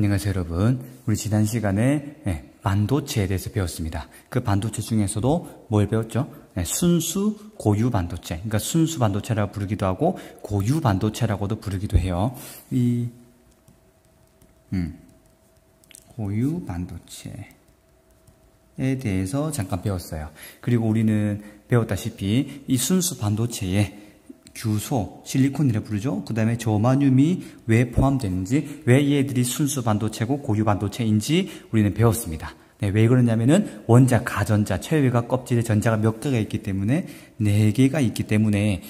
안녕하세요 여러분. 우리 지난 시간에 반도체에 대해서 배웠습니다. 그 반도체 중에서도 뭘 배웠죠? 순수 고유 반도체. 그러니까 순수 반도체라고 부르기도 하고 고유 반도체라고도 부르기도 해요. 고유 반도체에 대해서 잠깐 배웠어요. 그리고 우리는 배웠다시피 이 순수 반도체에 규소, 실리콘이라 부르죠. 그 다음에 저마늄이 왜 포함되는지, 왜 얘들이 순수 반도체고 고유 반도체인지 우리는 배웠습니다. 왜 그러냐면은 원자, 가전자, 최외각 껍질에 전자가 몇 개가 있기 때문에 4개가 있기 때문에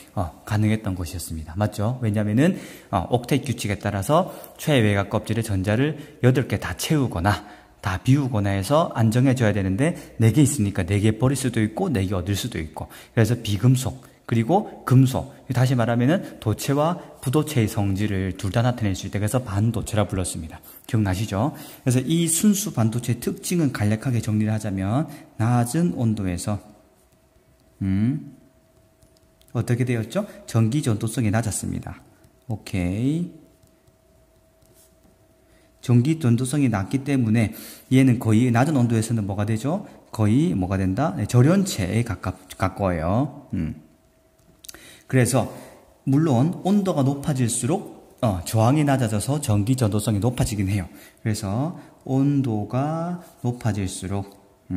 가능했던 것이었습니다. 맞죠? 왜냐면은 옥텟 규칙에 따라서 최외각 껍질에 전자를 8개 다 채우거나 다 비우거나 해서 안정해져야 되는데 4개 있으니까 4개 버릴 수도 있고 4개 얻을 수도 있고, 그래서 비금속 그리고 금속, 다시 말하면은 도체와 부도체의 성질을 둘 다 나타낼 수 있다. 그래서 반도체라 불렀습니다. 기억나시죠? 그래서 이 순수 반도체의 특징은 간략하게 정리를 하자면 낮은 온도에서 어떻게 되었죠? 전기 전도성이 낮았습니다. 오케이. 전기 전도성이 낮기 때문에 얘는 거의 낮은 온도에서는 뭐가 되죠? 거의 뭐가 된다? 절연체에 가까워요. 그래서 물론 온도가 높아질수록 저항이 낮아져서 전기 전도성이 높아지긴 해요. 그래서 온도가 높아질수록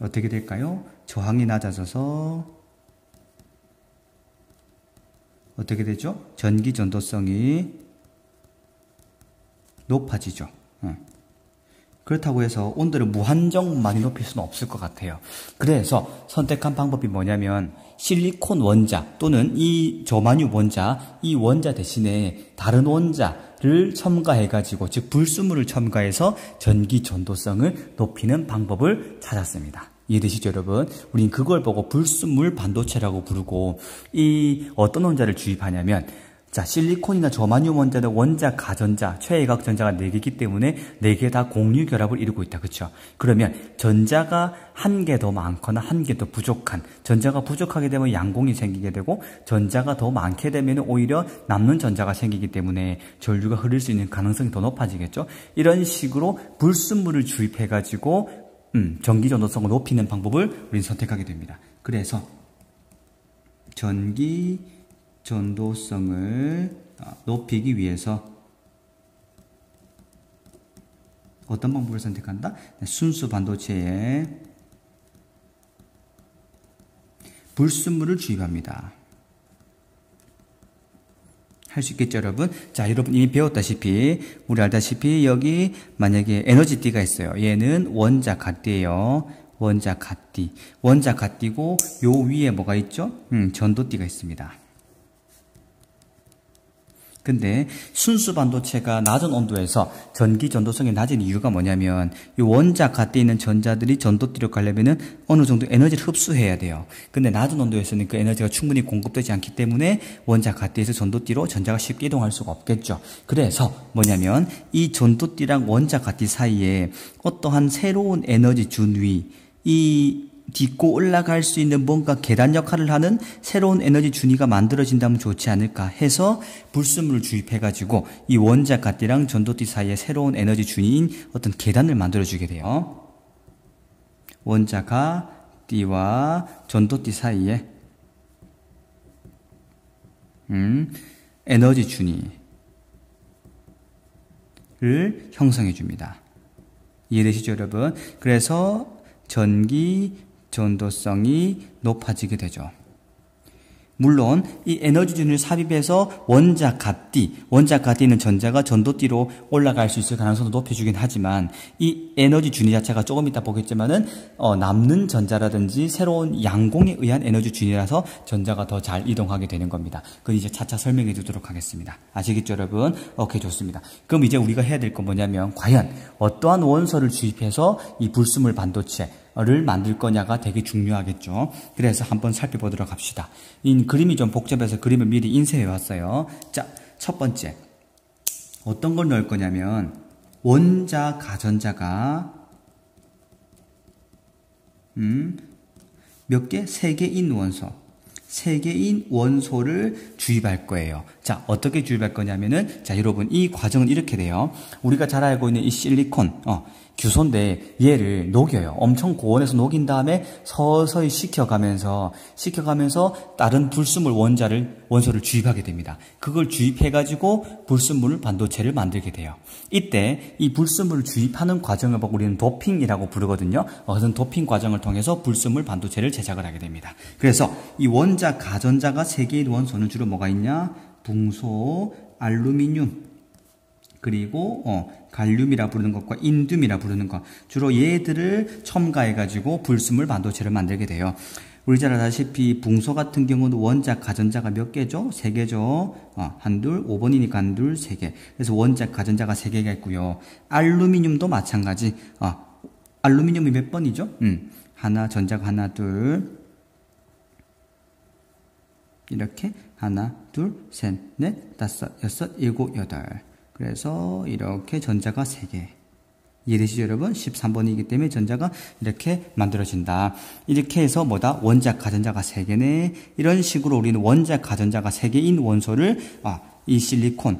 어떻게 될까요? 저항이 낮아져서 어떻게 되죠? 전기 전도성이 높아지죠. 그렇다고 해서 온도를 무한정 많이 높일 수는 없을 것 같아요. 그래서 선택한 방법이 뭐냐면 실리콘 원자 또는 이 저마늄 원자, 이 원자 대신에 다른 원자를 첨가해가지고, 즉 불순물을 첨가해서 전기 전도성을 높이는 방법을 찾았습니다. 이해되시죠 여러분? 우린 그걸 보고 불순물 반도체라고 부르고, 이 어떤 원자를 주입하냐면, 자, 실리콘이나 저마늄 원자는 원자, 가전자, 최외각 전자가 4개이기 때문에 4개 다 공유 결합을 이루고 있다. 그렇죠? 그러면 전자가 1개 더 많거나 1개 더 부족한, 전자가 부족하게 되면 양공이 생기게 되고, 전자가 더 많게 되면 오히려 남는 전자가 생기기 때문에 전류가 흐를 수 있는 가능성이 더 높아지겠죠? 이런 식으로 불순물을 주입해가지고 전기 전도성을 높이는 방법을 우리는 선택하게 됩니다. 그래서 전기 전도성을 높이기 위해서 어떤 방법을 선택한다? 순수 반도체에 불순물을 주입합니다. 할 수 있겠죠 여러분? 자, 여러분 이미 배웠다시피, 우리 알다시피 여기 만약에 에너지띠가 있어요. 얘는 원자 갓띠예요. 원자 갓띠. 원자 갓띠고 요 위에 뭐가 있죠? 전도띠가 있습니다. 근데 순수 반도체가 낮은 온도에서 전기 전도성이 낮은 이유가 뭐냐면, 이 원자 갓대에 있는 전자들이 전도띠로 가려면은 어느 정도 에너지를 흡수해야 돼요. 근데 낮은 온도에서는 그 에너지가 충분히 공급되지 않기 때문에 원자 갓대에서 전도띠로 전자가 쉽게 이동할 수가 없겠죠. 그래서 뭐냐면 이 전도띠랑 원자 갓대 사이에 어떠한 새로운 에너지 준위, 이 딛고 올라갈 수 있는 뭔가 계단 역할을 하는 새로운 에너지 준위가 만들어진다면 좋지 않을까 해서 불순물을 주입해가지고 이 원자 갓띠랑 전도띠 사이에 새로운 에너지 준위인 어떤 계단을 만들어주게 돼요. 원자 갓띠와 전도띠 사이에 에너지 준위를 형성해줍니다. 이해되시죠 여러분? 그래서 전기 전도성이 높아지게 되죠. 물론 이 에너지 준위를 삽입해서 원자 갓띠는 전자가 전도띠로 올라갈 수 있을 가능성도 높여주긴 하지만, 이 에너지 준위 자체가 조금 이따 보겠지만은 남는 전자라든지 새로운 양공에 의한 에너지 준위라서 전자가 더 잘 이동하게 되는 겁니다. 그건 이제 차차 설명해 주도록 하겠습니다. 아시겠죠 여러분? 오케이, 좋습니다. 그럼 이제 우리가 해야 될 건 뭐냐면, 과연 어떠한 원소를 주입해서 이 불순물 반도체를 만들 거냐가 되게 중요하겠죠. 그래서 한번 살펴보도록 합시다. 이 그림이 좀 복잡해서 그림을 미리 인쇄해 왔어요. 자, 첫 번째 어떤 걸 넣을 거냐면, 원자 가전자가 몇 개? 3개인 원소, 3개인 원소를 주입할 거예요. 자, 어떻게 주입할 거냐면은, 자, 여러분, 이 과정은 이렇게 돼요. 우리가 잘 알고 있는 이 실리콘, 규소인데 얘를 녹여요. 엄청 고온에서 녹인 다음에 서서히 식혀가면서 다른 불순물 원소를 주입하게 됩니다. 그걸 주입해가지고 불순물 반도체를 만들게 돼요. 이때 이 불순물을 주입하는 과정을 보고 우리는 도핑이라고 부르거든요. 그런 도핑 과정을 통해서 불순물 반도체를 제작을 하게 됩니다. 그래서 이 원자, 가전자가 3개의 원소는 주로 뭐가 있냐? 붕소, 알루미늄, 그리고 갈륨이라 부르는 것과 인듐이라 부르는 것, 주로 얘들을 첨가해가지고 불순물 반도체를 만들게 돼요. 우리 잘 아다시피 붕소 같은 경우는 원자, 가전자가 몇 개죠? 3개죠. 한둘, 5번이니까 한둘, 3개. 그래서 원자, 가전자가 3개가 있고요. 알루미늄도 마찬가지. 알루미늄이 몇 번이죠? 하나, 전자가 하나, 둘. 이렇게 하나, 둘, 셋, 넷, 다섯, 여섯, 일곱, 여덟. 그래서 이렇게 전자가 3개. 이해되시죠, 여러분? 13번이기 때문에 전자가 이렇게 만들어진다. 이렇게 해서 뭐다? 원자, 가전자가 3개네. 이런 식으로 우리는 원자, 가전자가 3개인 원소를 이 실리콘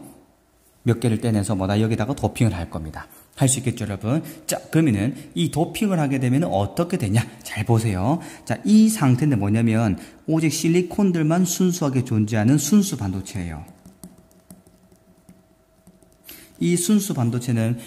몇 개를 떼내서 뭐다? 여기다가 도핑을 할 겁니다. 할 수 있겠죠, 여러분? 자, 그러면은 이 도핑을 하게 되면 어떻게 되냐? 잘 보세요. 자, 이 상태는 뭐냐면 오직 실리콘들만 순수하게 존재하는 순수 반도체예요. 이 순수 반도체는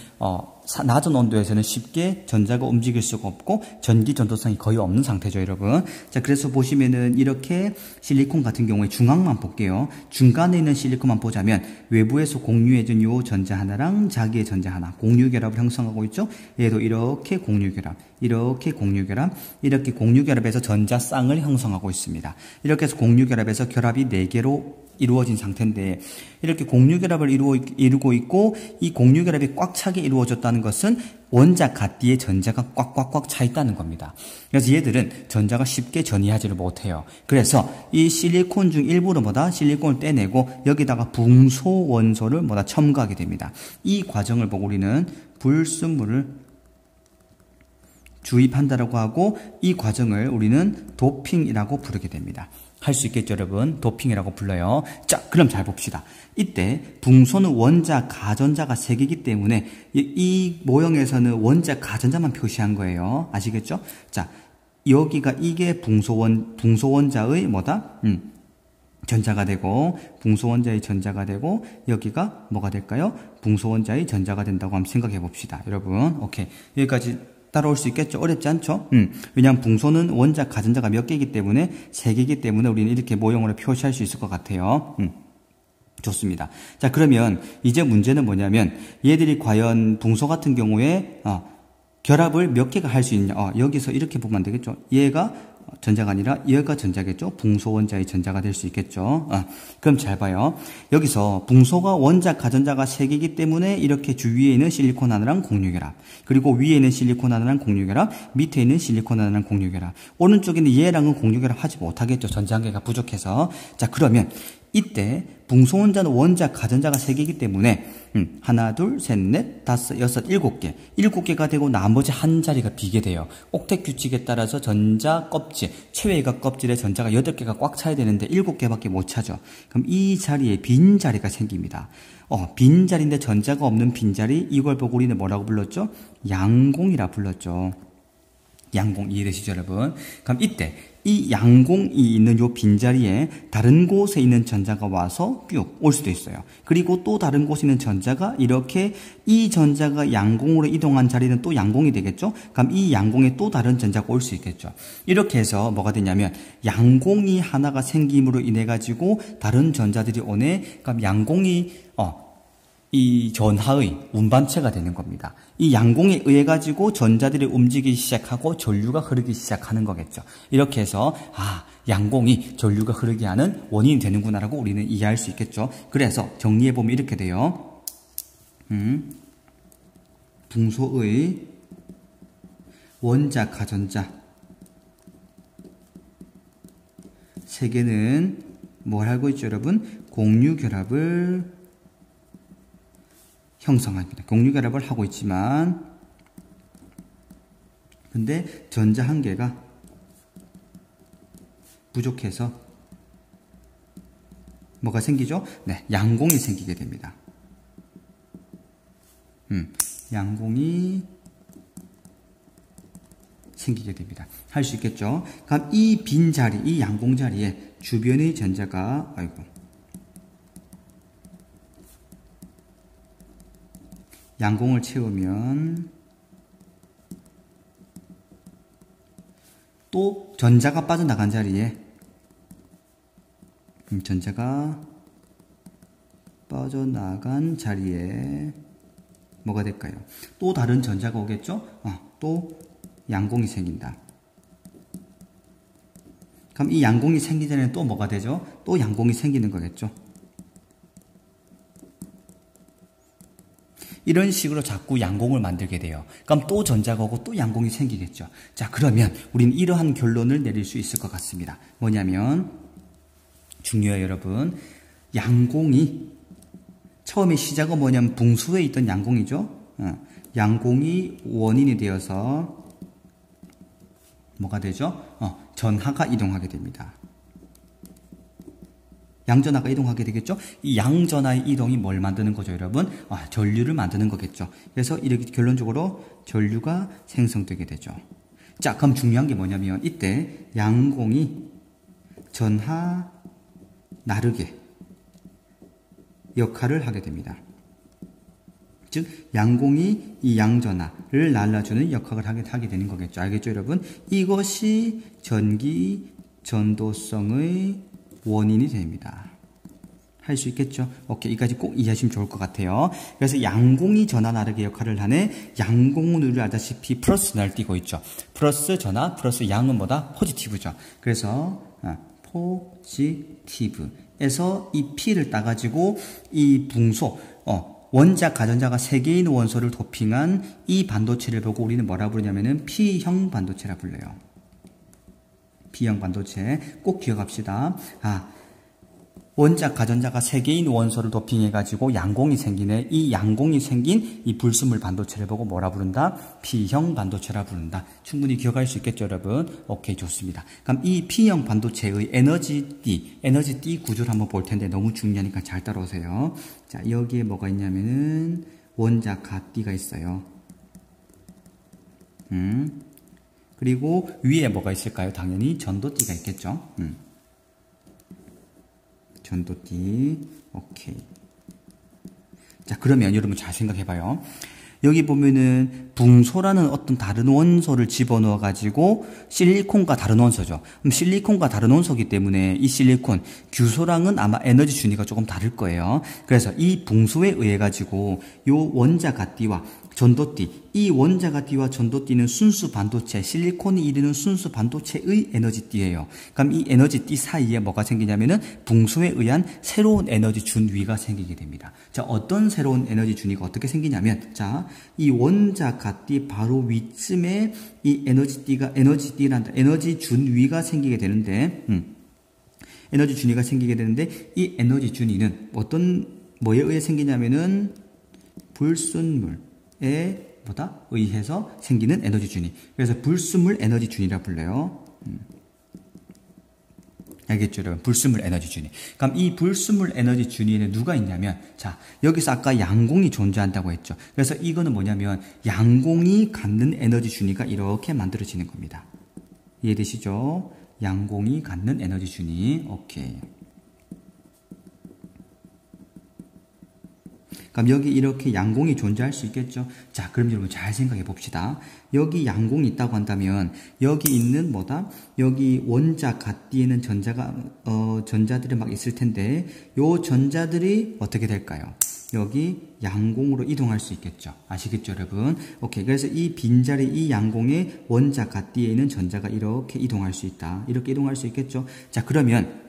낮은 온도에서는 쉽게 전자가 움직일 수가 없고 전기 전도성이 거의 없는 상태죠, 여러분. 자, 그래서 보시면은 이렇게 실리콘 같은 경우에 중앙만 볼게요. 중간에 있는 실리콘만 보자면 외부에서 공유해진 요 전자 하나랑 자기의 전자 하나, 공유 결합을 형성하고 있죠. 얘도 이렇게 공유 결합, 이렇게 공유 결합, 이렇게 공유 결합해서 전자 쌍을 형성하고 있습니다. 이렇게 해서 공유 결합해서 결합이 4개로 이루어진 상태인데, 이렇게 공유결합을 이루고 있고 이 공유결합이 꽉 차게 이루어졌다는 것은 원자 가띠에 전자가 꽉꽉꽉 차 있다는 겁니다. 그래서 얘들은 전자가 쉽게 전이하지를 못해요. 그래서 이 실리콘 중 일부를 실리콘을 떼내고 여기다가 붕소 원소를 첨가하게 됩니다. 이 과정을 보고 우리는 불순물을 주입한다라고 하고, 이 과정을 우리는 도핑이라고 부르게 됩니다. 할 수 있겠죠, 여러분? 도핑이라고 불러요. 자, 그럼 잘 봅시다. 이때 붕소는 원자, 가전자가 3개이기 때문에 이 모형에서는 원자, 가전자만 표시한 거예요. 아시겠죠? 자, 여기가 이게 붕소원자의 전자가 되고, 붕소원자의 전자가 되고, 여기가 뭐가 될까요? 붕소원자의 전자가 된다고 한번 생각해 봅시다. 여러분, 오케이. 여기까지 따라올 수 있겠죠? 어렵지 않죠? 왜냐하면 붕소는 원자, 가전자가 몇 개이기 때문에 3개이기 때문에 우리는 이렇게 모형으로 표시할 수 있을 것 같아요. 좋습니다. 자, 그러면 이제 문제는 뭐냐면 얘들이 과연 붕소 같은 경우에 결합을 몇 개가 할 수 있냐? 여기서 이렇게 보면 안 되겠죠? 얘가 전자가 아니라 얘가 전자겠죠? 붕소 원자의 전자가 될 수 있겠죠? 그럼 잘 봐요. 여기서 붕소가 원자, 가전자가 3개이기 때문에 이렇게 주위에 있는 실리콘 하나랑 공유결합, 그리고 위에 있는 실리콘 하나랑 공유결합, 밑에 있는 실리콘 하나랑 공유결합, 오른쪽에 있는 얘랑은 공유결합 하지 못하겠죠? 전자 한 개가 부족해서. 자, 그러면 이때 붕소 원자는 원자, 가전자가 3개이기 때문에 하나, 둘, 셋, 넷, 다섯, 여섯, 7개. 7개가 되고 나머지 한 자리가 비게 돼요. 옥텟 규칙에 따라서 전자 껍질, 최외각 껍질에 전자가 8개가 꽉 차야 되는데 7개밖에 못 차죠. 그럼 이 자리에 빈 자리가 생깁니다. 빈 자리인데 전자가 없는 빈자리, 이걸 보고 우리는 뭐라고 불렀죠? 양공이라 불렀죠. 양공, 이해되시죠, 여러분? 그럼 이때 이 양공이 있는 요 빈자리에 다른 곳에 있는 전자가 와서 쭉 올 수도 있어요. 그리고 또 다른 곳에 있는 전자가 이렇게, 이 전자가 양공으로 이동한 자리는 또 양공이 되겠죠? 그럼 이 양공에 또 다른 전자가 올 수 있겠죠. 이렇게 해서 뭐가 되냐면 양공이 하나가 생김으로 인해 가지고 다른 전자들이 오네. 그럼 양공이 이 전하의 운반체가 되는 겁니다. 이 양공에 의해 가지고 전자들이 움직이기 시작하고 전류가 흐르기 시작하는 거겠죠. 이렇게 해서 양공이 전류가 흐르게 하는 원인이 되는구나라고 우리는 이해할 수 있겠죠. 그래서 정리해 보면 이렇게 돼요. 붕소의 원자, 가전자 3개는 뭘 하고 있죠, 여러분? 공유 결합을 형성합니다. 공유 결합을 하고 있지만, 근데 전자 한 개가 부족해서 뭐가 생기죠? 네, 양공이 생기게 됩니다. 양공이 생기게 됩니다. 할 수 있겠죠? 그럼 이 빈 자리, 이 양공 자리에 주변의 전자가, 양공을 채우면 또 전자가 빠져나간 자리에 전자가 빠져나간 자리에 뭐가 될까요? 또 다른 전자가 오겠죠? 또 양공이 생긴다. 그럼 이 양공이 생기기 전에 또 뭐가 되죠? 또 양공이 생기는 거겠죠? 이런 식으로 자꾸 양공을 만들게 돼요. 그럼 또 전자가 오고 또 양공이 생기겠죠. 자, 그러면 우리는 이러한 결론을 내릴 수 있을 것 같습니다. 뭐냐면, 중요해요, 여러분. 양공이, 처음에 시작은 뭐냐면 붕수에 있던 양공이죠. 양공이 원인이 되어서 뭐가 되죠? 전하가 이동하게 됩니다. 양전하가 이동하게 되겠죠? 이 양전하의 이동이 뭘 만드는 거죠, 여러분? 전류를 만드는 거겠죠. 그래서 이렇게 결론적으로 전류가 생성되게 되죠. 자, 그럼 중요한 게 뭐냐면 이때 양공이 전하 나르게 역할을 하게 됩니다. 즉 양공이 이 양전하를 날라주는 역할을 하게 되는 거겠죠. 알겠죠, 여러분? 이것이 전기 전도성의 원인이 됩니다. 할 수 있겠죠? 오케이, 이까지 꼭 이해하시면 좋을 것 같아요. 그래서 양공이 전하 나르게 역할을 하네. 양공은 우리 알다시피 플러스 날 띄고 있죠. 플러스 전하 플러스 양은 뭐다? 포지티브죠. 그래서 포지티브에서 이 P를 따가지고 이 붕소 원자, 가전자가 3개의 원소를 도핑한 이 반도체를 보고 우리는 뭐라 부르냐면은 P형 반도체라 불러요. P형 반도체 꼭 기억합시다. 원자, 가전자가 3개의 원소를 도핑해가지고 양공이 생기네. 이 양공이 생긴 이 불순물 반도체를 보고 뭐라 부른다? P형 반도체라 부른다. 충분히 기억할 수 있겠죠, 여러분? 오케이, 좋습니다. 그럼 이 P형 반도체의 에너지 D 구조를 한번 볼 텐데 너무 중요하니까 잘 따라오세요. 자, 여기에 뭐가 있냐면은 원자 가띠가 있어요. 그리고 위에 뭐가 있을까요? 당연히 전도띠가 있겠죠. 전도띠. 오케이. 자, 그러면 여러분 잘 생각해봐요. 여기 보면은 붕소라는 어떤 다른 원소를 집어넣어 가지고 실리콘과 다른 원소죠. 그럼 실리콘과 다른 원소이기 때문에 이 실리콘 규소랑은 아마 에너지 준위가 조금 다를 거예요. 그래서 이 붕소에 의해 가지고 요 원자 가띠와 전도띠, 이 원자 가띠와 전도띠는 순수 반도체, 실리콘이 이루는 순수 반도체의 에너지띠예요. 그럼 이 에너지띠 사이에 뭐가 생기냐면은 붕소에 의한 새로운 에너지 준위가 생기게 됩니다. 자, 어떤 새로운 에너지 준위가 어떻게 생기냐면, 자, 이 원자 가띠 바로 위쯤에 이 에너지 준위가 생기게 되는데, 에너지 준위가 생기게 되는데, 이 에너지 준위는 뭐에 의해 생기냐면은 불순물, 에 의해서 생기는 에너지 준위. 그래서 불순물 에너지 준위라 불러요. 알겠죠, 여러분? 불순물 에너지 준위. 그럼 이 불순물 에너지 준위에는 누가 있냐면, 자, 여기서 아까 양공이 존재한다고 했죠. 그래서 이거는 뭐냐면 양공이 갖는 에너지 준위가 이렇게 만들어지는 겁니다. 이해되시죠? 양공이 갖는 에너지 준위. 오케이. 그럼 여기 이렇게 양공이 존재할 수 있겠죠? 자, 그럼 여러분 잘 생각해 봅시다. 여기 양공이 있다고 한다면 여기 있는 여기 원자 가띠에는 전자들이 막 있을 텐데 요 전자들이 어떻게 될까요? 여기 양공으로 이동할 수 있겠죠. 아시겠죠, 여러분? 오케이. 그래서 이 빈자리, 이 양공의 원자 가띠에 있는 전자가 이렇게 이동할 수 있다. 이렇게 이동할 수 있겠죠? 자, 그러면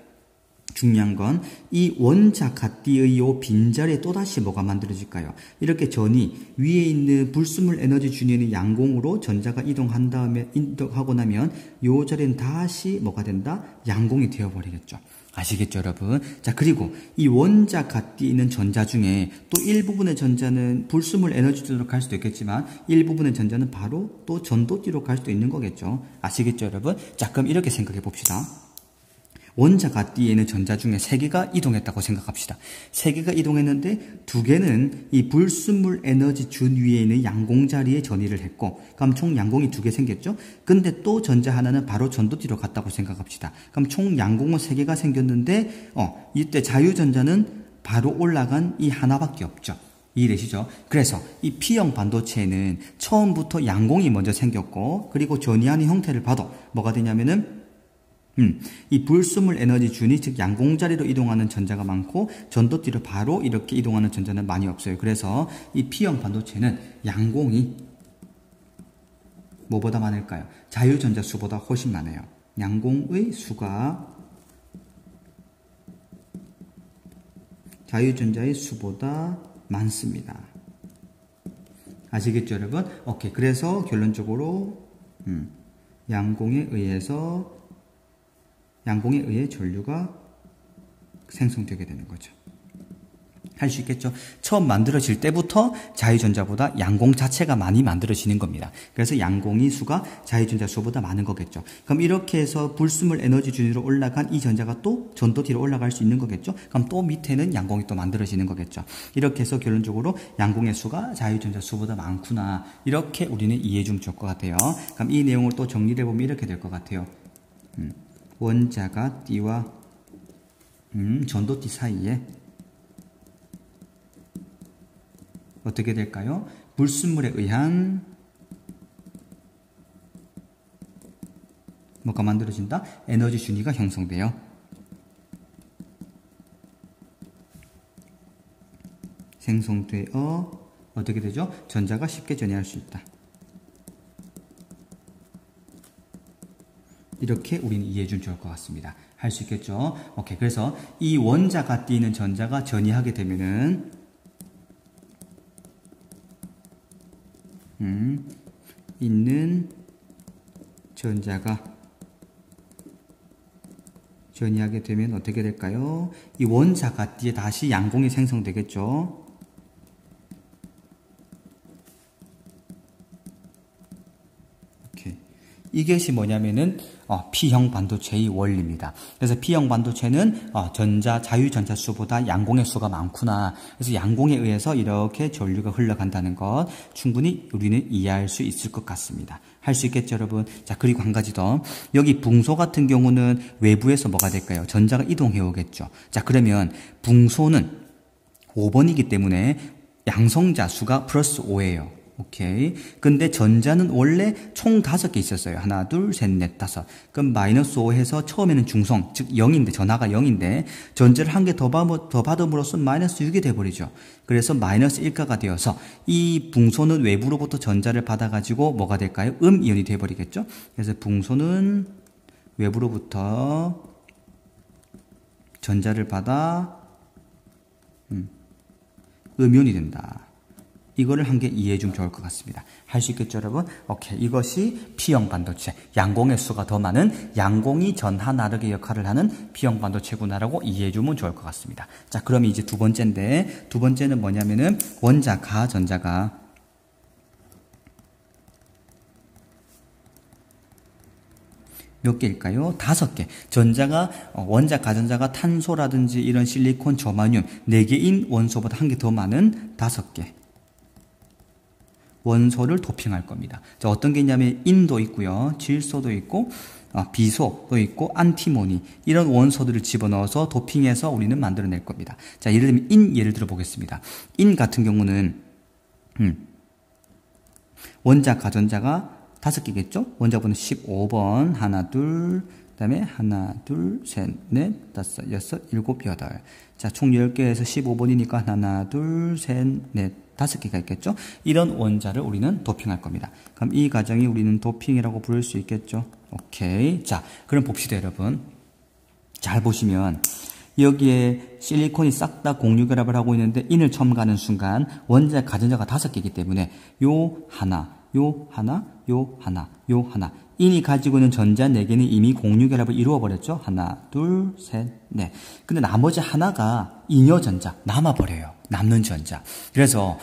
중요한 건 이 원자 가띠의 요 빈자리에 또다시 뭐가 만들어질까요? 이렇게 전이 위에 있는 불순물 에너지 준위는 양공으로 전자가 이동하고 나면 요 자리는 다시 뭐가 된다? 양공이 되어버리겠죠. 아시겠죠, 여러분? 자, 그리고 이 원자 가띠에 있는 전자 중에 또 일부분의 전자는 불순물 에너지로 갈 수도 있겠지만 일부분의 전자는 바로 또 전도띠로 갈 수도 있는 거겠죠. 아시겠죠, 여러분? 자, 그럼 이렇게 생각해 봅시다. 원자가 D에는 전자 중에 3개가 이동했다고 생각합시다. 3개가 이동했는데 2개는 이 불순물 에너지 준 위에 있는 양공 자리에 전이를 했고, 그럼 총 양공이 2개 생겼죠? 근데 또 전자 하나는 바로 전도띠로 갔다고 생각합시다. 그럼 총 양공은 3개가 생겼는데, 이때 자유전자는 바로 올라간 이 하나밖에 없죠. 이해되시죠? 그래서 이 P형 반도체는 처음부터 양공이 먼저 생겼고, 그리고 전이하는 형태를 봐도 뭐가 되냐면은 이 불순물 에너지 준이, 즉 양공자리로 이동하는 전자가 많고 전도띠로 바로 이렇게 이동하는 전자는 많이 없어요. 그래서 이 P형 반도체는 양공이 뭐보다 많을까요? 자유전자 수보다 훨씬 많아요. 양공의 수가 자유전자의 수보다 많습니다. 아시겠죠, 여러분? 오케이. 그래서 결론적으로 양공에 의해 전류가 생성되게 되는 거죠. 할 수 있겠죠? 처음 만들어질 때부터 자유전자보다 양공 자체가 많이 만들어지는 겁니다. 그래서 양공의 수가 자유전자 수보다 많은 거겠죠. 그럼 이렇게 해서 불순물 에너지 준위로 올라간 이 전자가 또 전도띠로 올라갈 수 있는 거겠죠? 그럼 또 밑에는 양공이 또 만들어지는 거겠죠. 이렇게 해서 결론적으로 양공의 수가 자유전자 수보다 많구나. 이렇게 우리는 이해해 주면 좋을 것 같아요. 그럼 이 내용을 또 정리해 보면 이렇게 될 것 같아요. 원자가 D와 전도띠 사이에 어떻게 될까요? 불순물에 의한 뭐가 만들어진다? 에너지 준위가 형성돼요. 생성되어 어떻게 되죠? 전자가 쉽게 전이할 수 있다. 이렇게 우리는 이해해 주면 좋을 것 같습니다. 할 수 있겠죠? 오케이. 그래서 이 원자가 띄는 전자가 전이하게 되면은 있는 전자가 전이하게 되면 어떻게 될까요? 이 원자가 뒤에 다시 양공이 생성되겠죠. 오케이. 이것이 뭐냐면은 P형 반도체의 원리입니다. 그래서 P형 반도체는 자유전자 수보다 양공의 수가 많구나. 그래서 양공에 의해서 이렇게 전류가 흘러간다는 것 충분히 우리는 이해할 수 있을 것 같습니다. 할 수 있겠죠, 여러분? 자, 그리고 한 가지 더. 여기 붕소 같은 경우는 외부에서 뭐가 될까요? 전자가 이동해 오겠죠. 자, 그러면 붕소는 5번이기 때문에 양성자 수가 플러스 5예요. 오케이. 근데 전자는 원래 총 5개 있었어요. 하나, 둘, 셋, 넷, 다섯. 그럼 마이너스 5 해서 처음에는 중성, 즉 0인데, 전하가 0인데, 전자를 한 개 더 받음으로써 마이너스 6이 돼버리죠. 그래서 마이너스 1가가 되어서 이 붕소는 외부로부터 전자를 받아가지고 뭐가 될까요? 이온이 돼버리겠죠. 그래서 붕소는 외부로부터 전자를 받아 음이온이 된다. 이거를 한 개 이해해 주면 좋을 것 같습니다. 할 수 있겠죠, 여러분? 오케이. 이것이 P형 반도체. 양공의 수가 더 많은 양공이 전하 나르게 역할을 하는 P형 반도체구나라고 이해해 주면 좋을 것 같습니다. 자, 그럼 이제 두 번째인데, 두 번째는 뭐냐면은 원자가 전자가 몇 개일까요? 5개. 전자가, 원자, 가전자가 탄소라든지 이런 실리콘, 저마늄 4개인 원소보다 한 개 더 많은 5개. 원소를 도핑할 겁니다. 자, 어떤 게 있냐면 인도 있고요. 질소도 있고 비소도 있고 안티모니 이런 원소들을 집어넣어서 도핑해서 우리는 만들어낼 겁니다. 자, 예를 들면 예를 들어 보겠습니다. 인 같은 경우는 원자 가전자가 5개겠죠? 원자번호 15번 하나 둘 그다음에 하나 둘 셋 넷 다섯 여섯 일곱 여덟. 자, 총 10개에서 15번이니까 하나 둘 셋 넷 5개가 있겠죠? 이런 원자를 우리는 도핑할 겁니다. 그럼 이 과정이 우리는 도핑이라고 부를 수 있겠죠? 오케이. 자, 그럼 봅시다, 여러분. 잘 보시면 여기에 실리콘이 싹 다 공유결합을 하고 있는데 인을 첨가하는 순간 원자, 가전자가 5개이기 때문에 요 하나, 요 하나, 요 하나, 요 하나. 인이 가지고 있는 전자 4개는 이미 공유결합을 이루어버렸죠? 하나, 둘, 셋, 넷. 근데 나머지 하나가 잉여전자, 남아버려요. 남는 전자. 그래서,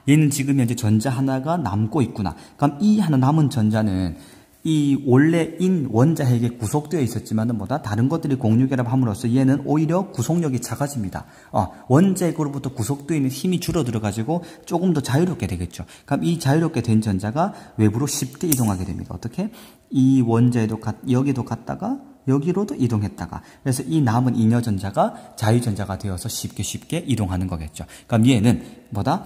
얘는 지금 현재 전자 하나가 남고 있구나. 그럼 이 하나 남은 전자는 이 원래 인 원자핵에 구속되어 있었지만은 뭐다 다른 것들이 공유결합함으로써 얘는 오히려 구속력이 작아집니다. 원자핵으로부터 구속되어 있는 힘이 줄어들어 가지고 조금 더 자유롭게 되겠죠. 그럼 이 자유롭게 된 전자가 외부로 쉽게 이동하게 됩니다. 어떻게? 이 원자에도 여기도 갔다가 여기로도 이동했다가, 그래서 이 남은 잉여 전자가 자유전자가 되어서 쉽게 이동하는 거겠죠. 그럼 얘는 뭐다?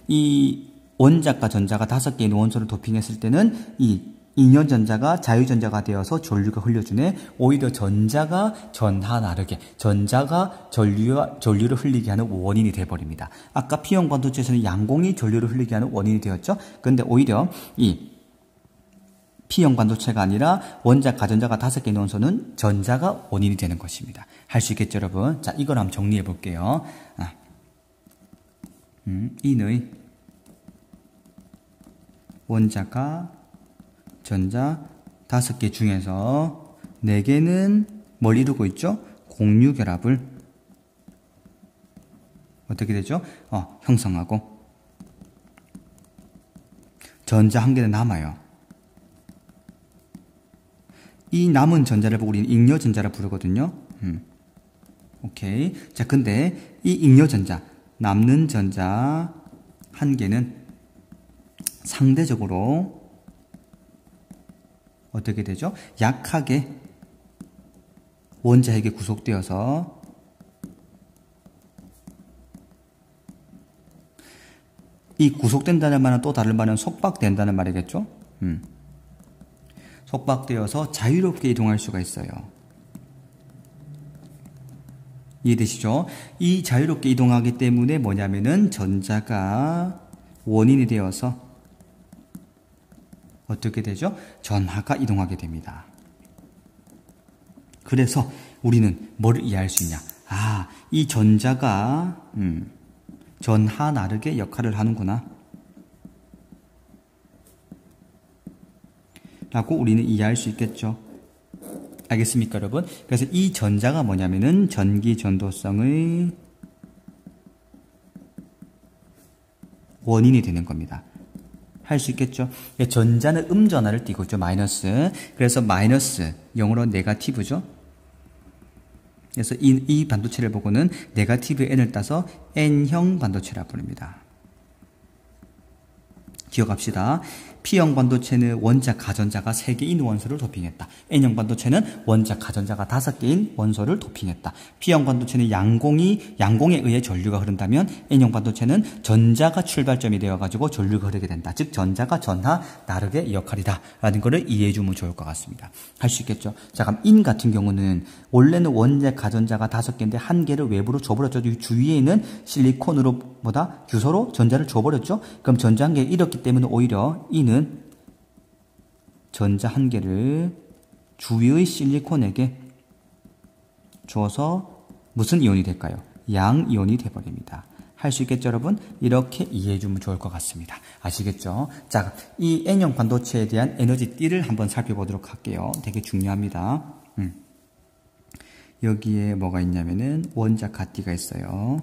이 원자과 전자가 5개 있는 원소를 도핑했을 때는 이 잉여 전자가 자유전자가 되어서 전류가 흘려주네. 오히려 전자가 전하 나르게, 전자가 전류를 흘리게 하는 원인이 돼버립니다. 아까 P형 반도체에서는 양공이 전류를 흘리게 하는 원인이 되었죠. 그런데 오히려 이 P형 반도체가 아니라 원자, 가전자가 5개 있는 원소는 전자가 원인이 되는 것입니다. 할 수 있겠죠, 여러분? 자, 이걸 한번 정리해 볼게요. 인의 원자가 전자 5개 중에서 4개는 뭘 이루고 있죠? 공유결합을 어떻게 되죠? 형성하고 전자 1개는 남아요. 이 남은 전자를 보고 우리는 잉여 전자를 부르거든요. 오케이. 자, 근데 이 잉여 전자, 남는 전자 1개는 상대적으로 어떻게 되죠? 약하게 원자핵에 구속되어서 이 구속된다는 말은 또 다른 말은 속박된다는 말이겠죠? 속박되어서 자유롭게 이동할 수가 있어요. 이해되시죠? 이 자유롭게 이동하기 때문에 뭐냐면은 전자가 원인이 되어서 어떻게 되죠? 전하가 이동하게 됩니다. 그래서 우리는 뭐를 이해할 수 있냐? 이 전자가 전하 나르게 역할을 하는구나 라고 우리는 이해할 수 있겠죠. 알겠습니까, 여러분? 그래서 이 전자가 뭐냐면은 전기 전도성의 원인이 되는 겁니다. 할 수 있겠죠? 전자는 음전하를 띠고 있죠. 마이너스. 그래서 마이너스, 영어로 네가티브죠. 그래서 이 반도체를 보고는 네가티브 N을 따서 N형 반도체라 부릅니다. 기억합시다. P형 반도체는 원자, 가전자가 3개인 원소를 도핑했다. N형 반도체는 원자, 가전자가 5개인 원소를 도핑했다. P형 반도체는 양공에 의해 전류가 흐른다면 N형 반도체는 전자가 출발점이 되어가지고 전류가 흐르게 된다. 즉 전자가 전하 나르게 역할이다 라는 것을 이해해주면 좋을 것 같습니다. 할 수 있겠죠. 자, 그럼 인 같은 경우는 원래는 원자, 가전자가 5개인데 1개를 외부로 줘버렸죠. 주위에 있는 실리콘으로 규소로 전자를 줘버렸죠. 그럼 전자 1개 잃었기 때문에 오히려 인은 전자 1개를 주위의 실리콘에게 줘서 무슨 이온이 될까요? 양이온이 돼버립니다. 할 수 있겠죠, 여러분? 이렇게 이해해주면 좋을 것 같습니다. 아시겠죠? 자, 이 N형 반도체에 대한 에너지 띠를 한번 살펴보도록 할게요. 되게 중요합니다. 여기에 뭐가 있냐면은 원자 가띠가 있어요.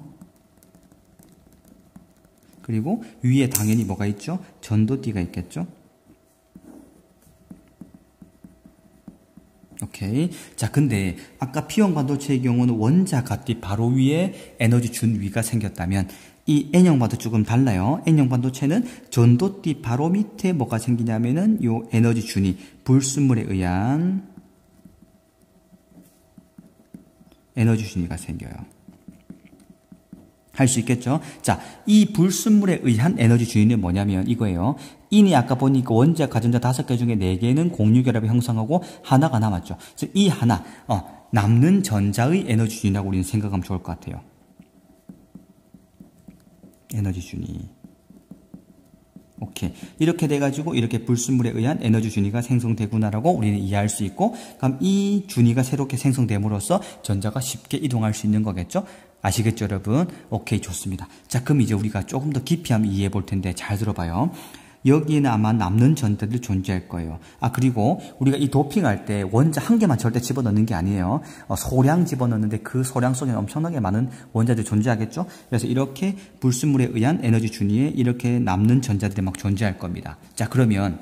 그리고 위에 당연히 뭐가 있죠? 전도띠가 있겠죠? 오케이. 자, 근데 아까 P형 반도체의 경우는 원자 가띠 바로 위에 에너지 준위가 생겼다면 이 N형 반도체 조금 달라요. N형 반도체는 전도띠 바로 밑에 뭐가 생기냐면은 요 에너지 준위, 불순물에 의한 에너지 준위가 생겨요. 할 수 있겠죠? 자, 이 불순물에 의한 에너지 준위는 뭐냐면 이거예요. 인이 아까 보니까 원자, 가전자 5개 중에 4개는 공유결합을 형성하고 하나가 남았죠. 그래서 이 하나, 남는 전자의 에너지 준위라고 우리는 생각하면 좋을 것 같아요. 에너지 준위. 오케이. 이렇게 돼가지고 이렇게 불순물에 의한 에너지 준위가 생성되구나라고 우리는 이해할 수 있고, 그럼 이 준위가 새롭게 생성됨으로써 전자가 쉽게 이동할 수 있는 거겠죠? 아시겠죠, 여러분? 오케이, 좋습니다. 자, 그럼 이제 우리가 조금 더 깊이 한번 이해해 볼 텐데 잘 들어봐요. 여기에는 아마 남는 전자들이 존재할 거예요. 그리고 우리가 이 도핑할 때 원자 1개만 절대 집어넣는 게 아니에요. 소량 집어넣는데 그 소량 속에는 엄청나게 많은 원자들이 존재하겠죠? 그래서 이렇게 불순물에 의한 에너지 준위에 이렇게 남는 전자들이 막 존재할 겁니다. 자, 그러면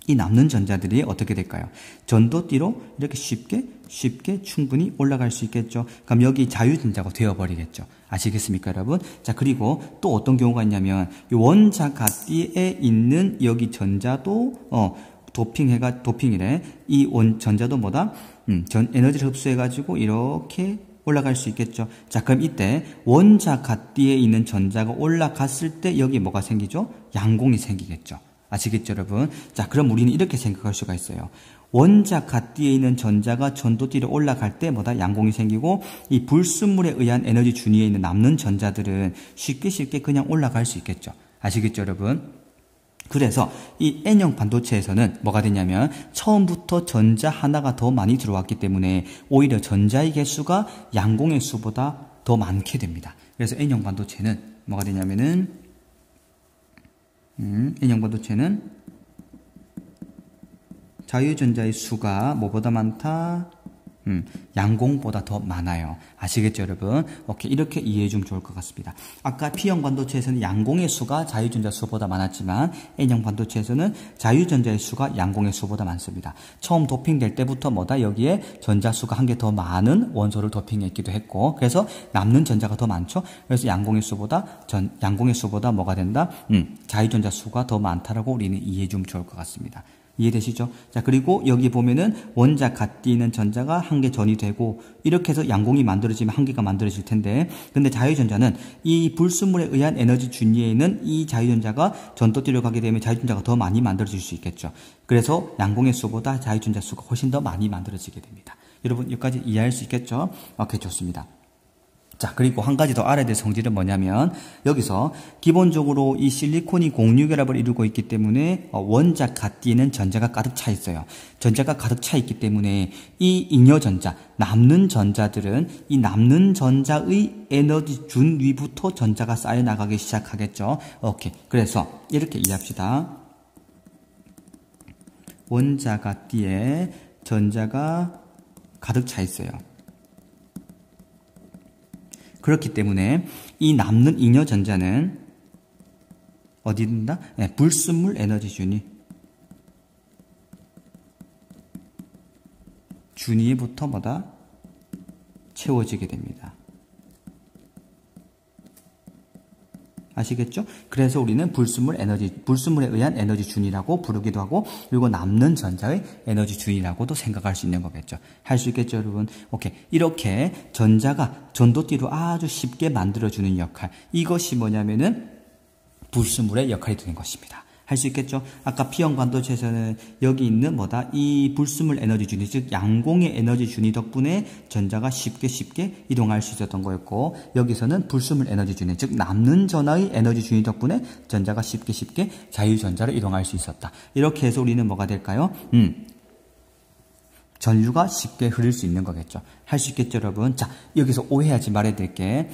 이 남는 전자들이 어떻게 될까요? 전도띠로 이렇게 쉽게 충분히 올라갈 수 있겠죠. 그럼 여기 자유전자가 되어버리겠죠. 아시겠습니까, 여러분? 자, 그리고 또 어떤 경우가 있냐면 이 원자가띠에 있는 여기 전자도 도핑이래. 이 전자도 뭐다? 에너지를 흡수해가지고 이렇게 올라갈 수 있겠죠. 자, 그럼 이때 원자가띠에 있는 전자가 올라갔을 때 여기 뭐가 생기죠? 양공이 생기겠죠. 아시겠죠, 여러분? 자, 그럼 우리는 이렇게 생각할 수가 있어요. 원자가띠에 있는 전자가 전도띠로 올라갈 때 뭐다? 양공이 생기고 이 불순물에 의한 에너지 준위에 있는 남는 전자들은 쉽게 그냥 올라갈 수 있겠죠. 아시겠죠, 여러분? 그래서 이 N형 반도체에서는 뭐가 되냐면 처음부터 전자 하나가 더 많이 들어왔기 때문에 오히려 전자의 개수가 양공의 수보다 더 많게 됩니다. 그래서 N형 반도체는 뭐가 되냐면은 N형 반도체는 자유전자의 수가 뭐보다 많다? 양공보다 더 많아요. 아시겠죠, 여러분? 오케이, 이렇게 이해해 주면 좋을 것 같습니다. 아까 P형 반도체에서는 양공의 수가 자유전자 수보다 많았지만 N형 반도체에서는 자유전자의 수가 양공의 수보다 많습니다. 처음 도핑될 때부터 뭐다? 여기에 전자 수가 한 개 더 많은 원소를 도핑했기도 했고, 그래서 남는 전자가 더 많죠. 그래서 양공의 수보다 뭐가 된다? 자유전자 수가 더 많다라고 우리는 이해해 주면 좋을 것 같습니다. 이해되시죠? 자, 그리고 여기 보면은 원자가띠 있는 전자가 한 개 전이 되고 이렇게 해서 양공이 만들어지면 한 개가 만들어질 텐데, 근데 자유전자는 이 불순물에 의한 에너지 준위에 있는 이 자유전자가 전도띠로 가게 되면 자유전자가 더 많이 만들어질 수 있겠죠. 그래서 양공의 수보다 자유전자 수가 훨씬 더 많이 만들어지게 됩니다. 여러분 여기까지 이해할 수 있겠죠? 오케이, 좋습니다. 자, 그리고 한 가지 더 알아야 될 성질은 뭐냐면 여기서 기본적으로 이 실리콘이 공유결합을 이루고 있기 때문에 원자가띠에는 전자가 가득 차 있어요. 전자가 가득 차 있기 때문에 이 잉여전자, 남는 전자들은 이 남는 전자의 에너지 준위부터 전자가 쌓여나가기 시작하겠죠. 오케이, 그래서 이렇게 이해합시다. 원자가띠에 전자가 가득 차 있어요. 그렇기 때문에 이 남는 잉여 전자는 어디 든다? 네, 불순물 에너지 준위부터 뭐다? 채워지게 됩니다. 아시겠죠? 그래서 우리는 불순물에 의한 에너지 준위라고 부르기도 하고, 그리고 남는 전자의 에너지 준위라고도 생각할 수 있는 거겠죠. 할 수 있겠죠, 여러분? 오케이. 이렇게 전자가 전도띠로 아주 쉽게 만들어주는 역할. 이것이 뭐냐면은 불순물의 역할이 되는 것입니다. 할 수 있겠죠? 아까 P형 반도체에서는 여기 있는 뭐다? 이 불순물 에너지 준위, 즉 양공의 에너지 준위 덕분에 전자가 쉽게 이동할 수 있었던 거였고, 여기서는 불순물 에너지 준위, 즉 남는 전하의 에너지 준위 덕분에 전자가 쉽게 자유전자로 이동할 수 있었다. 이렇게 해서 우리는 뭐가 될까요? 전류가 쉽게 흐를 수 있는 거겠죠. 할 수 있겠죠, 여러분? 자, 여기서 오해하지 말아야 될 게,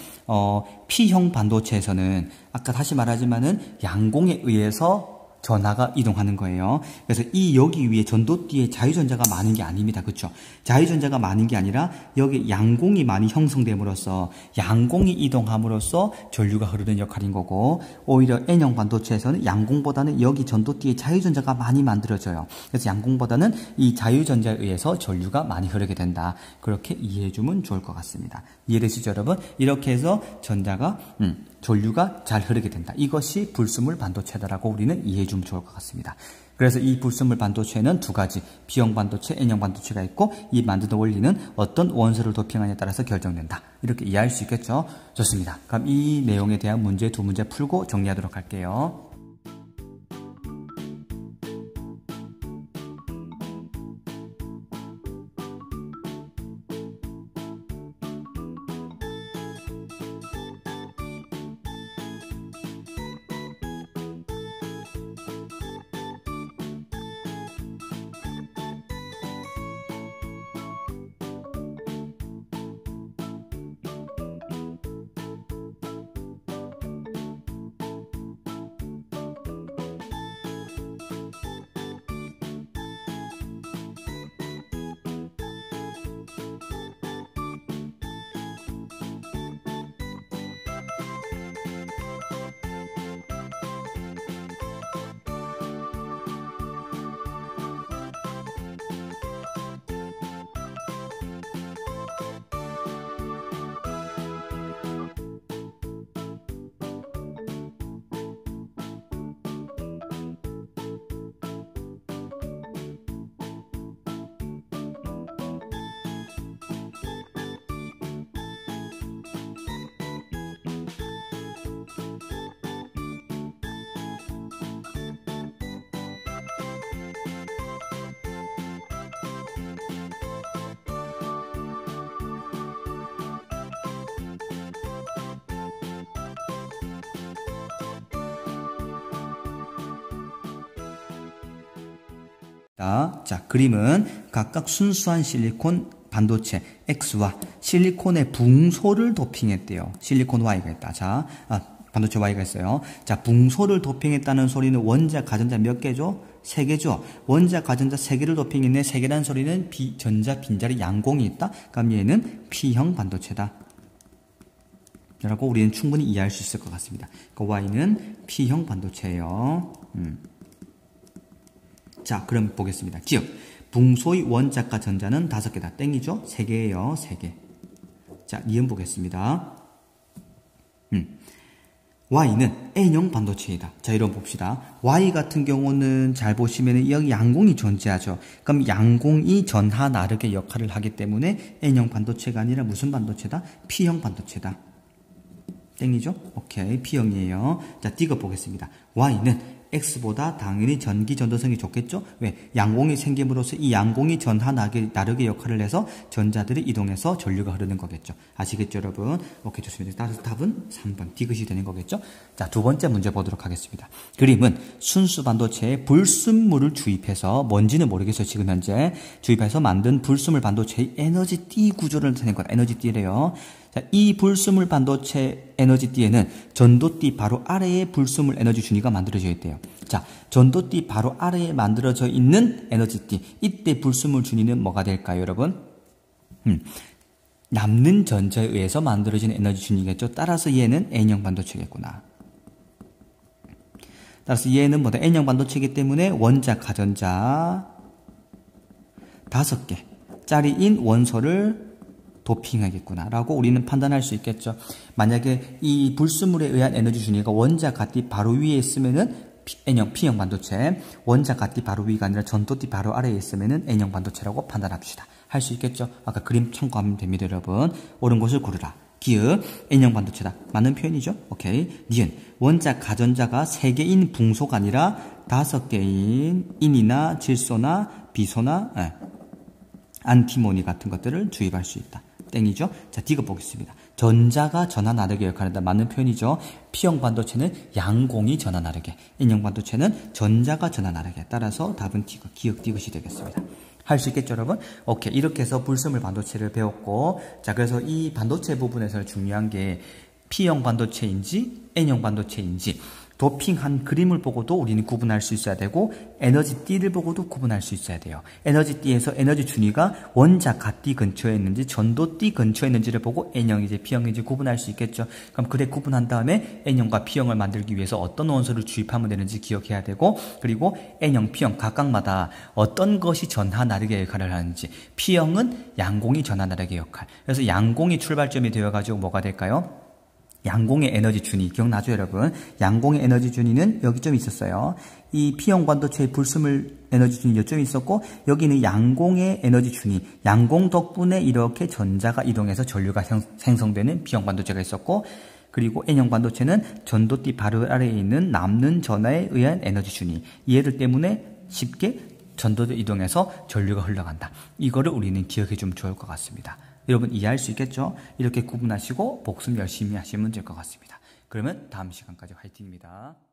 P형 반도체에서는 아까 다시 말하지만은 양공에 의해서 전하가 이동하는 거예요. 그래서 이 여기 위에 전도띠에 자유전자가 많은 게 아닙니다. 그렇죠? 자유전자가 많은 게 아니라 여기 양공이 많이 형성됨으로써 양공이 이동함으로써 전류가 흐르는 역할인 거고, 오히려 N형 반도체에서는 양공보다는 여기 전도띠에 자유전자가 많이 만들어져요. 그래서 양공보다는 이 자유전자에 의해서 전류가 많이 흐르게 된다. 그렇게 이해해주면 좋을 것 같습니다. 이해되시죠, 여러분? 이렇게 해서 전류가 잘 흐르게 된다. 이것이 불순물 반도체다라고 우리는 이해해주면 좋을 것 같습니다. 그래서 이 불순물 반도체는 두 가지, P형 반도체, N형 반도체가 있고, 이 만드는 원리는 어떤 원소를 도핑하냐에 따라서 결정된다. 이렇게 이해할 수 있겠죠? 좋습니다. 그럼 이 내용에 대한 문제 두 문제 풀고 정리하도록 할게요. 자, 그림은 각각 순수한 실리콘 반도체 X와 실리콘의 붕소를 도핑했대요. 실리콘 Y가 있다. 자, 반도체 Y가 있어요. 자, 붕소를 도핑했다는 소리는 원자, 가전자 몇 개죠? 3개죠. 원자, 가전자 3개를 도핑했네. 3개라는 소리는 전자, 빈자리, 양공이 있다. 그럼 얘는 P형 반도체다. 라고 우리는 충분히 이해할 수 있을 것 같습니다. 그 Y는 P형 반도체예요. 자, 그럼 보겠습니다. 즉, 붕소의 원자과 전자는 5개다. 땡이죠? 3개예요. 3개. 자, 니은 보겠습니다. Y는 N형 반도체이다. 자, 이런 봅시다. Y 같은 경우는 잘 보시면 여기 양공이 존재하죠. 그럼 양공이 전하 나르게 역할을 하기 때문에 N형 반도체가 아니라 무슨 반도체다? P형 반도체다. 땡이죠? 오케이, P형이에요. 자, 띄거 보겠습니다. Y는 X보다 당연히 전기 전도성이 좋겠죠? 왜? 양공이 생김으로써 이 양공이 전하 나르게 역할을 해서 전자들이 이동해서 전류가 흐르는 거겠죠. 아시겠죠, 여러분? 오케이, 좋습니다. 따라서 답은 3번 디귿이 되는 거겠죠? 자, 두 번째 문제 보도록 하겠습니다. 그림은 순수 반도체에 불순물을 주입해서, 뭔지는 모르겠어요, 지금 현재. 주입해서 만든 불순물 반도체의 에너지띠 구조를 나타낸 거다. 에너지띠래요. 자, 이 불순물 반도체 에너지띠에는 전도띠 바로 아래에 불순물 에너지 준위가 만들어져 있대요. 자, 전도띠 바로 아래에 만들어져 있는 에너지띠, 이때 불순물 준위는 뭐가 될까요, 여러분? 남는 전자에 의해서 만들어진 에너지 준위겠죠. 따라서 얘는 N형 반도체겠구나. 따라서 얘는 뭐다? N형 반도체이기 때문에 원자, 가전자 5개 짜리인 원소를 도핑하겠구나 라고 우리는 판단할 수 있겠죠. 만약에 이 불순물에 의한 에너지 준위가 원자 가띠 바로 위에 있으면은 N형, P형 반도체, 원자 가띠 바로 위가 아니라 전도띠 바로 아래에 있으면은 N형 반도체라고 판단합시다. 할 수 있겠죠. 아까 그림 참고하면 됩니다, 여러분. 옳은 것을 고르라. 기읍, N형 반도체다. 맞는 표현이죠. 오케이. 니은, 원자, 가전자가 3개인 붕소가 아니라 5개인 인이나 질소나 비소나 안티모니 같은 것들을 주입할 수 있다. 땡이죠. 자, 디귿 보겠습니다. 전자가 전하 나르게 역할한다. 맞는 표현이죠. P형 반도체는 양공이 전하 나르게, N형 반도체는 전자가 전하 나르게. 따라서 답은 디귿, 기역 디귿이 되겠습니다. 할 수 있겠죠, 여러분? 오케이. 이렇게 해서 불순물 반도체를 배웠고, 자, 그래서 이 반도체 부분에서 중요한 게 P형 반도체인지 N형 반도체인지 도핑한 그림을 보고도 우리는 구분할 수 있어야 되고, 에너지띠를 보고도 구분할 수 있어야 돼요. 에너지띠에서 에너지 준위가 원자 가띠 근처에 있는지 전도띠 근처에 있는지를 보고 N형인지 P형인지 구분할 수 있겠죠. 그럼 그래 구분한 다음에 N형과 P형을 만들기 위해서 어떤 원소를 주입하면 되는지 기억해야 되고, 그리고 N형, P형 각각마다 어떤 것이 전하 나르게 역할을 하는지. P형은 양공이 전하 나르게 역할. 그래서 양공이 출발점이 되어가지고 뭐가 될까요? 양공의 에너지 준위 기억나죠, 여러분? 양공의 에너지 준위는 여기 좀 있었어요. 이 P형 반도체의 불순물 에너지 준위 여점이 있었고, 여기는 양공의 에너지 준위, 양공 덕분에 이렇게 전자가 이동해서 전류가 생성되는 P형 반도체가 있었고, 그리고 N형 반도체는 전도띠 바로 아래에 있는 남는 전하에 의한 에너지 준위, 얘들 때문에 쉽게 전도도 이동해서 전류가 흘러간다. 이거를 우리는 기억해 주면 좋을 것 같습니다. 여러분 이해할 수 있겠죠? 이렇게 구분하시고 복습 열심히 하시면 될 것 같습니다. 그러면 다음 시간까지 화이팅입니다.